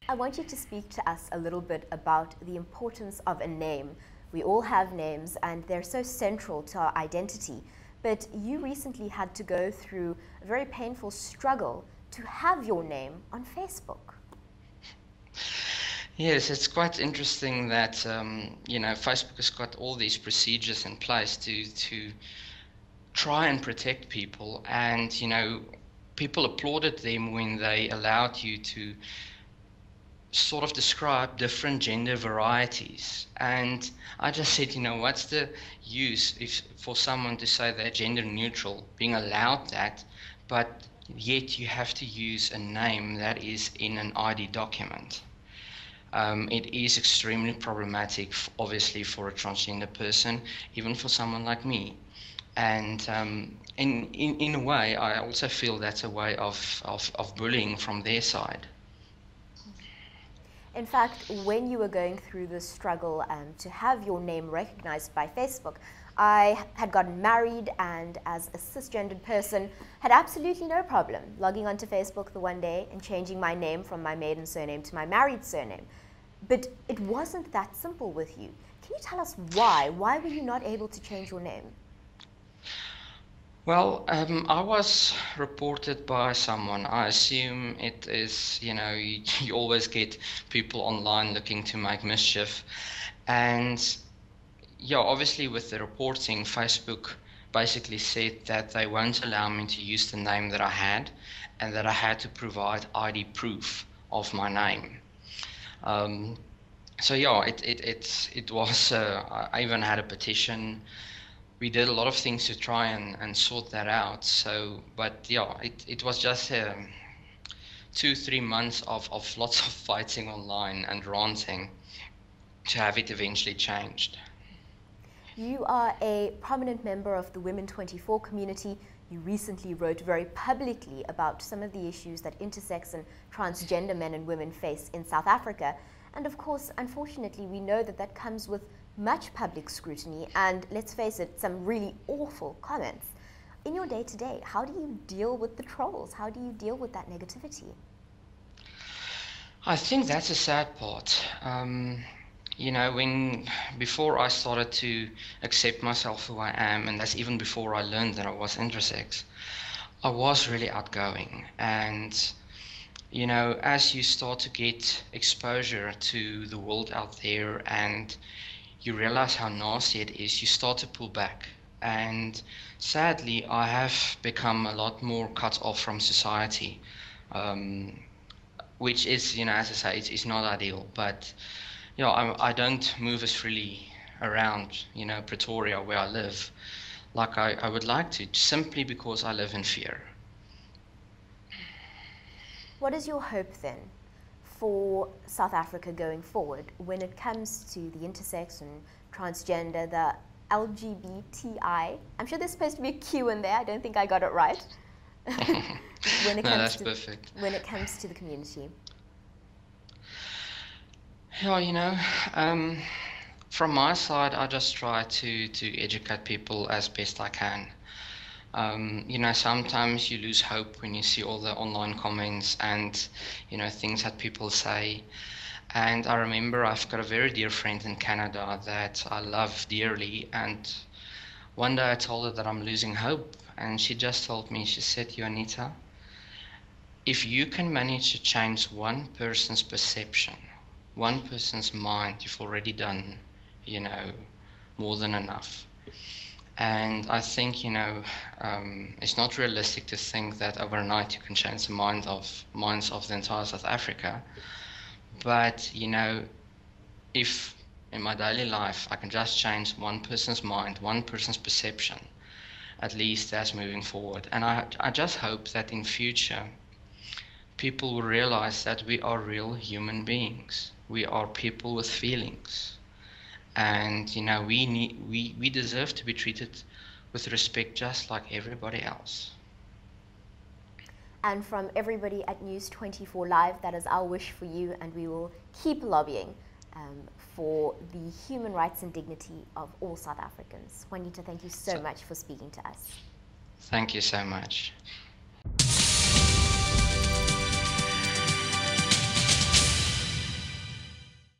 I want you to speak to us a little bit about the importance of a name. We all have names and they're so central to our identity. But you recently had to go through a very painful struggle to have your name on Facebook. Yes, it's quite interesting that Facebook has got all these procedures in place to try and protect people, and people applauded them when they allowed you to sort of describe different gender varieties. And I just said, what's the use if for someone to say they're gender neutral, being allowed that, but yet you have to use a name that is in an ID document. It is extremely problematic, obviously, for a transgender person, even for someone like me. And in a way, I also feel that's a way of bullying from their side. In fact, when you were going through the struggle to have your name recognized by Facebook, I had gotten married, and as a cisgendered person, had absolutely no problem logging onto Facebook the one day and changing my name from my maiden surname to my married surname. But it wasn't that simple with you. Can you tell us why? Why were you not able to change your name? Well, I was reported by someone. I assume it is, you always get people online looking to make mischief. And yeah, obviously with the reporting, Facebook basically said that they won't allow me to use the name that I had, and that I had to provide ID proof of my name. So yeah, it was, I even had a petition. We did a lot of things to try and sort that out. So, but yeah, it was just 2-3 months of lots of fighting online and ranting to have it eventually changed. You are a prominent member of the Women 24 community. You recently wrote very publicly about some of the issues that intersex and transgender men and women face in South Africa. And of course, unfortunately, we know that that comes with much public scrutiny and, let's face it, some really awful comments. In your day-to-day, how do you deal with the trolls? How do you deal with that negativity? I think that's a sad part. Before I started to accept myself who I am, and that's even before I learned that I was intersex, I was really outgoing. And as you start to get exposure to the world out there and you realize how nasty it is, you start to pull back. And sadly, I have become a lot more cut off from society, which is, as I say, it's not ideal. But I don't move as freely around, Pretoria, where I live, like I would like to, simply because I live in fear. What is your hope then for South Africa going forward when it comes to the intersex and transgender, the LGBTI? I'm sure there's supposed to be a Q in there. I don't think I got it right. That's perfect. When it comes to the community. Yeah, from my side, I just try to educate people as best I can. Sometimes you lose hope when you see all the online comments and, things that people say. And I remember I've got a very dear friend in Canada that I love dearly. And one day I told her that I'm losing hope. And she just told me, she said, Juanita, if you can manage to change one person's perception, one person's mind, you've already done, more than enough. And I think, it's not realistic to think that overnight you can change the minds of the entire South Africa. But, if in my daily life I can just change one person's mind, one person's perception, at least that's moving forward. And I just hope that in future people will realize that we are real human beings. We are people with feelings. And we deserve to be treated with respect just like everybody else. And from everybody at News 24 Live, that is our wish for you, and we will keep lobbying for the human rights and dignity of all South Africans. Juanita, thank you so much for speaking to us. Thank you so much.